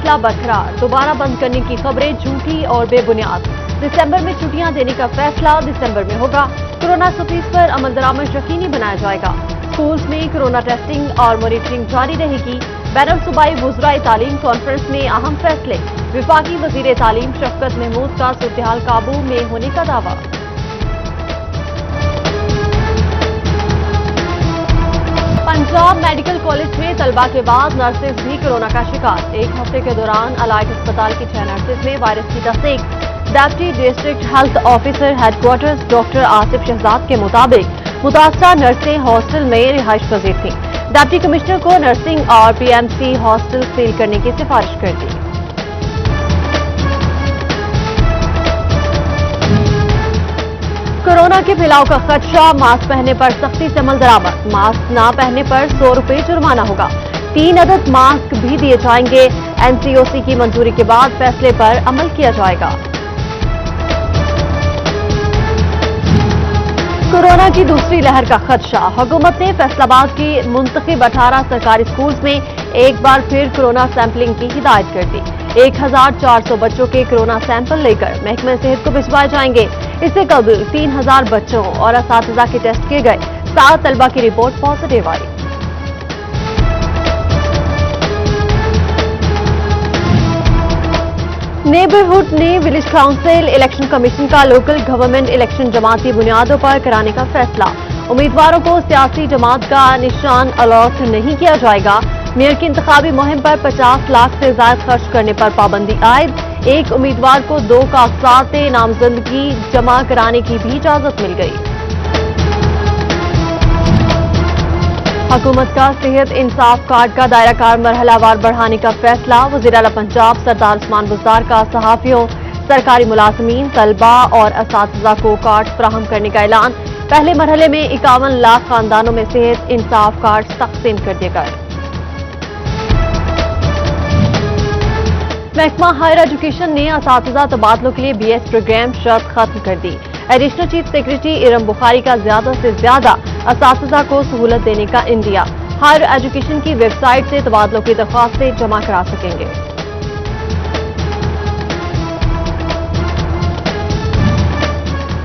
फैसला बरकरार, दोबारा बंद करने की खबरें झूठी और बेबुनियाद। दिसंबर में छुट्टियां देने का फैसला दिसंबर में होगा। कोरोना से फीस पर अमल दरामद यकीनी बनाया जाएगा। स्कूल्स में कोरोना टेस्टिंग और मॉनिटरिंग जारी रहेगी। बैनुल सूबाई वुज़राए तालीम कॉन्फ्रेंस में अहम फैसले। विफाकी वज़ीर तालीम शफकत महमूद का सूरत-ए-हाल काबू में होने का दावा। पंजाब मेडिकल कॉलेज में तलबा के बाद नर्सेज भी कोरोना का शिकार। एक हफ्ते के दौरान अलाइट अस्पताल की 6 नर्सेज में वायरस की तस्दीक। Deputy district health officer headquarters doctor Asif Shahzad के मुताबिक मुतासरा नर्सें हॉस्टल में रिहाइश पजीर थीं। डिप्टी कमिश्नर को नर्सिंग और पीएमसी हॉस्टल सील करने की सिफारिश कर दी। कोरोना के फैलाव का खदशा, मास्क पहनने पर सख्ती से अमल दरामद। मास्क ना पहनने पर 100 रुपये जुर्माना होगा। 3 अदद मास्क भी दिए जाएंगे। एनसीओसी की मंजूरी के बाद फैसले पर अमल किया जाएगा। कोरोना की दूसरी लहर का खदशा, हुकूमत ने फैसलाबाद की मुंतखब 18 सरकारी स्कूल्स में एक बार फिर कोरोना सैंपलिंग की हिदायत कर दी। 1400 बच्चों के कोरोना सैंपल लेकर महकमे सेहत को भिजवाए जाएंगे। इससे कबल 3000 बच्चों और असातिज़ा के टेस्ट किए गए। 7 तलबा की रिपोर्ट पॉजिटिव आई। नेबरहुड ने विलेज काउंसिल इलेक्शन कमीशन का लोकल गवर्नमेंट इलेक्शन जमाती बुनियादों पर कराने का फैसला। उम्मीदवारों को सियासी जमात का निशान अलॉट नहीं किया जाएगा। मेयर की इंतखाबी मुहिम पर 50 लाख से ज्यादा खर्च करने पर पाबंदी आयद। एक उम्मीदवार को 2 कागजात नामजदगी जमा कराने की भी इजाजत मिल गई। हुकूमत का सेहत इंसाफ कार्ड का दायरा कार मरहलावार बढ़ाने का फैसला। वज़ीर आला पंजाब सरदार उस्मान बुज़दार का सहाफ़ियों, सरकारी मुलाजमीन, तलबा और असातिज़ा को कार्ड फराहम करने का ऐलान। पहले मरहले में 51 लाख खानदानों में सेहत इंसाफ कार्ड तकसीम कर दिए गए। महकमा हायर एजुकेशन ने असातिज़ा तबादलों के लिए BS प्रोग्राम शर्त खत्म कर दी। Additional chief secretary Iram Bukhari का ज्यादा से ज्यादा असातिज़ा को सहूलत देने का इंदिया। हायर एजुकेशन की वेबसाइट से तबादलों की दरख्वास्तें जमा करा सकेंगे।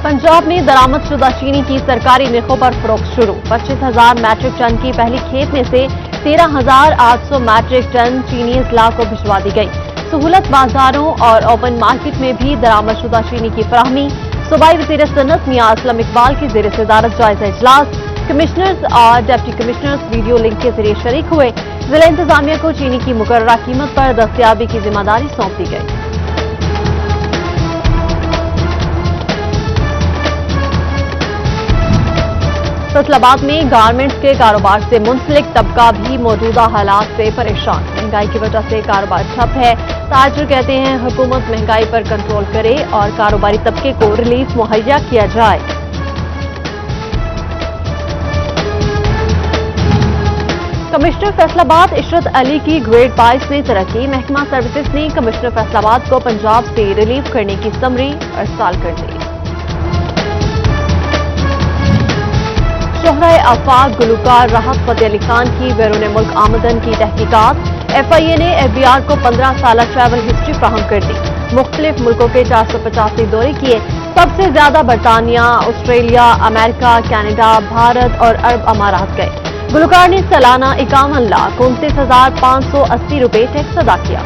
पंजाब में दरामद शुदा चीनी की सरकारी निरखों पर फरोख्त शुरू। 25,000 मैट्रिक टन की पहली खेप में से 13,800 मैट्रिक टन चीनी अजला को भिजवा दी गई। सहूलत बाजारों और ओपन मार्केट में भी दरामद शुदा चीनी की फराहमी। सूबाई वज़ीर सनत मियां असलम इकबाल की ज़ेर सदारत जायजा इजलास। कमिश्नर्स और डिप्टी कमिश्नर्स वीडियो लिंक के जरिए शरीक हुए। जिला इंतजामिया को चीनी की मुकर्ररा कीमत पर दस्तयाबी की जिम्मेदारी सौंप दी गई। फैसलाबाद में गारमेंट्स के कारोबार से मुंसलिक तबका भी मौजूदा हालात से परेशान। महंगाई की वजह से कारोबार ठप है। ताजर कहते हैं हुकूमत महंगाई पर कंट्रोल करे और कारोबारी तबके को रिलीफ मुहैया किया जाए। कमिश्नर फैसलाबाद इशरत अली की ग्रेड 22 में तरक्की। महकमा सर्विसेज ने कमिश्नर फैसलाबाद को पंजाब से रिलीफ करने की समरी अरसाल कर दी। शोहराए आफाक गुलकार राहत फतेह अली खान की बैरून मुल्क आमदन की तहकीकात। FIA ने FBR को 15 साल ट्रैवल हिस्ट्री फराहम कर दी। मुख्तलिफ मुल्कों के 485 दौरे किए। सबसे ज्यादा बरतानिया, ऑस्ट्रेलिया, अमेरिका, कनाडा, भारत और अरब अमारात गए। गुलकार ने सालाना 51,29,580 रुपये टैक्स अदा किया।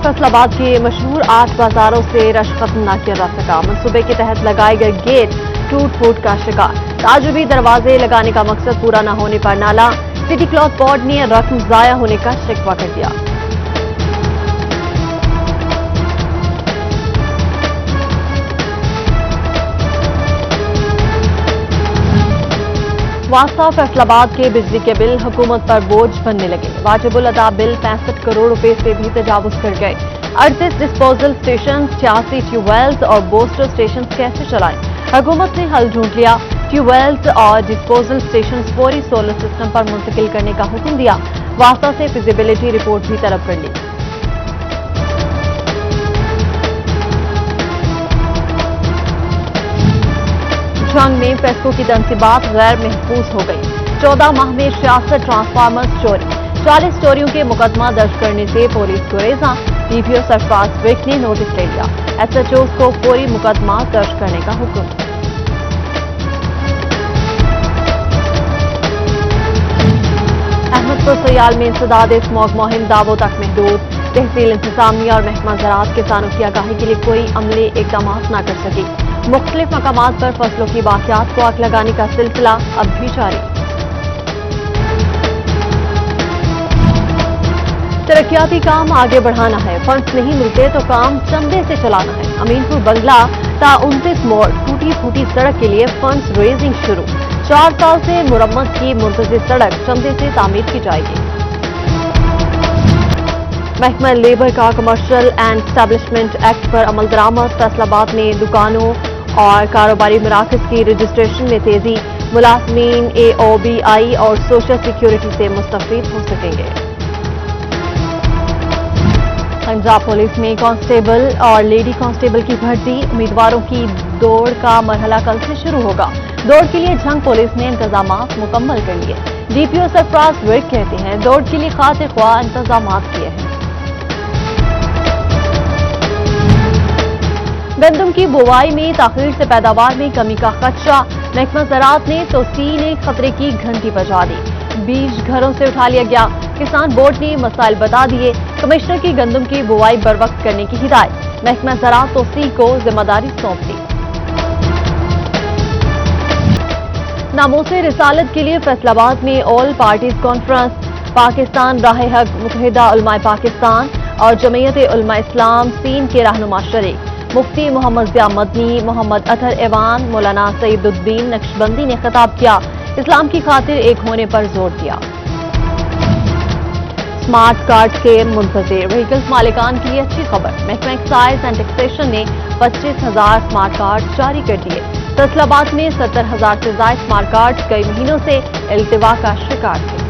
फैसलाबाद के मशहूर 8 बाजारों से रश खत्म न किया जा सका। मंसूबे के तहत लगाए गए गेट टूट फूट का शिकार। ताजुबी दरवाजे लगाने का मकसद पूरा न होने पर नाला। सिटी क्लॉथ बोर्ड ने रकम जाया होने का शिकवा कर दिया। वास्ता फैसलाबाद के बिजली के बिल हुकूमत पर बोझ बनने लगे। वाजिबुल अदा बिल 65 करोड़ रुपए से भी तजावुज कर गए। 38 डिस्पोजल स्टेशन, 86 ट्यूबवेल्स और बूस्टर स्टेशन कैसे चलाएं? हुकूमत ने हल ढूंढ लिया। ट्यूबवेल्स और डिस्पोजल स्टेशन फौरी सोलर सिस्टम पर मुंतकिल करने का हुक्म दिया। वास्ता से फिजिबिलिटी रिपोर्ट भी तलब कर ली। जंग में पेस्को की तनसीबात गैर महफूज हो गई। 14 माह में 66 ट्रांसफार्मर्स चोरी, 40 चोरियों के मुकदमा दर्ज करने से पुलिस गुरेजा। डीपीओ सरफराज विक ने नोटिस ले लिया, एसएचओ को फौरी मुकदमा दर्ज करने का हुक्म। अहमदपुर सयाल में इंसदाद स्मॉग मुहिम दावों तक महदूद, तहसील इंतजामिया और महकमा ज़राअत किसानों की आगाही के लिए कोई अमली इकदाम न कर सकी। मुख्तलिफ मकामात पर फसलों की बाकियात को आग लगाने का सिलसिला अब भी जारी। तरक्याती काम आगे बढ़ाना है, फंड्स नहीं मिलते तो काम चंदे से चलाना है। अमीनपुर बंगला ता 29 मोड़ टूटी फूटी सड़क के लिए फंड्स रेजिंग शुरू, 4 साल से मुरम्मत की मुंतज़िर सड़क चंदे से तामीर की जाएगी। महकमा लेबर का कमर्शियल एंड एस्टैब्लिशमेंट एक्ट पर अमल दरामद, फैसलाबाद में दुकानों और कारोबारी मराकज की रजिस्ट्रेशन में तेजी, मुलाजमीन AOBI और सोशल सिक्योरिटी से मुस्तफीद हो सकेंगे। पंजाब पुलिस में कांस्टेबल और लेडी कांस्टेबल की भर्ती, उम्मीदवारों की दौड़ का मरहला कल से शुरू होगा। दौड़ के लिए झंग पुलिस ने इंतजामात मुकम्मल कर लिए। डीपीओ सरफराज विक कहते हैं दौड़ के लिए खातिर ख्वाह इंतजामात किए हैं। गंदम की बुवाई में ताखीर से पैदावार में कमी का खदशा, महकमा ज़राअत ने तोसीने खतरे की घंटी बजा दी। बीज घरों से उठा लिया गया, किसान बोर्ड ने मसाइल बता दिए। कमिश्नर की गंदम की बुवाई बरवक्त करने की हिदायत, महकमा ज़राअत तोसी को जिम्मेदारी सौंप दी। नामोसे रिसालत के लिए फैसलाबाद में ऑल पार्टीज कॉन्फ्रेंस, पाकिस्तान राह हक, मुत्तहिदा उलमाए पाकिस्तान और जमीयत उलमा इस्लाम सीन के रहनुमा शरीक। मुफ्ती मोहम्मद ज़िया मदनी, मोहम्मद अतहर ऐवान, मौलाना सईदुद्दीन नक्शबंदी ने खिताब किया, इस्लाम की खातिर एक होने पर जोर दिया। स्मार्ट कार्ड के मुंतज़िर व्हीकल्स मालिकान के लिए अच्छी खबर, महकमा एक्साइज एंड टैक्सेशन ने 25,000 स्मार्ट कार्ड जारी कर दिए। फैसलाबाद में 70,000 से ज्यादा स्मार्ट कार्ड कई महीनों से इल्तिवा का शिकार थे।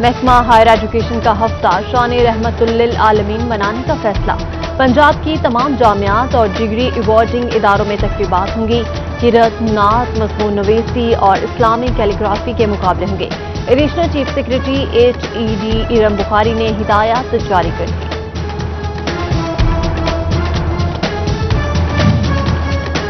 महकमा हायर एजुकेशन का हफ्ता शान रहमतुल्लिल आलमीन मनाने का फैसला, पंजाब की तमाम जामियात और डिग्री अवार्डिंग इदारों में तकरीबात होंगी। किरत, नात, मज़मून नवीसी और इस्लामी कैलीग्राफी के मुकाबले होंगे। Additional chief secretary HED Iram Bukhari ने हिदायत जारी कर दी।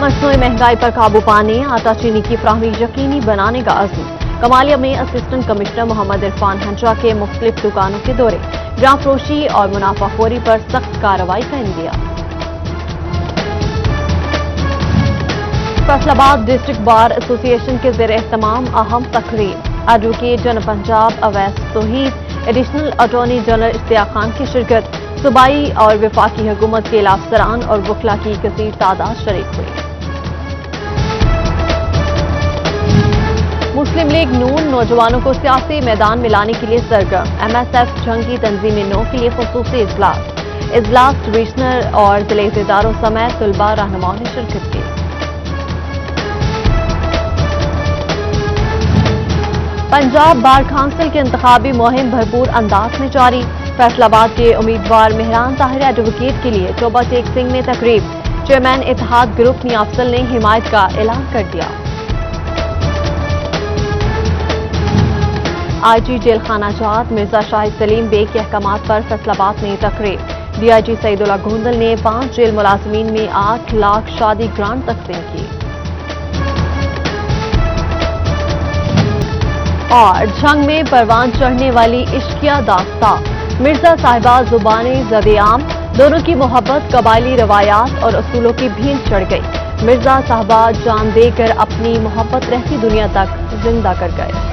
मसनूई महंगाई पर काबू पाने, आटा चीनी की फराहमी यकीनी बनाने का अज़्म, कमालिया में असिस्टेंट कमिश्नर मोहम्मद इरफान हंजा के मुख्तलिफ दुकानों के दौरे, ग्रामफरोशी और मुनाफाखोरी पर सख्त कार्रवाई का India. Faisalabad district bar association के ज़ेर एहतमाम अहम तकरीब, advocate general Punjab Awais Tauheed, additional attorney general Ishtiaq Khan की शिरकत, सूबाई और वफाकी हुकूमत के अफसरान और वकला की कसीर तादाद शरीक हुई। मुस्लिम लीग नून नौजवानों को सियासी मैदान में लाने के लिए सरगर्म, MSF जंगी तंजीमी नो के लिए खुसूसी इजलास डिवीजनल और जिले इदारों समेत तलबा रहनुमाओं ने शिरकत की। पंजाब बार काउंसिल की इंतखाबी मुहिम भरपूर अंदाज में जारी, फैसलाबाद के उम्मीदवार मेहरान ताहिर एडवोकेट के लिए चोबा टेक सिंह में तकरीब, चेयरमैन इत्तेहाद ग्रुप मियां अफजल ने हिमायत का ऐलान कर दिया। IG जेल खाना जात मिर्जा शाहिद सलीम बेग के अहकामात पर फैसलाबाद में तकरीब, DIG सईदुल्लाह गोंदल ने 5 जेल मुलाजमीन में 8 लाख शादी ग्रांट तकसीम की। और झंग में परवान चढ़ने वाली इश्किया दास्ता, मिर्जा साहिबा जुबानी ज़द-ए-आम, दोनों की मोहब्बत कबायली रवायात और असूलों की भीड़ चढ़ गई। मिर्जा साहिबा जान देकर अपनी मोहब्बत रहती दुनिया तक जिंदा कर गए।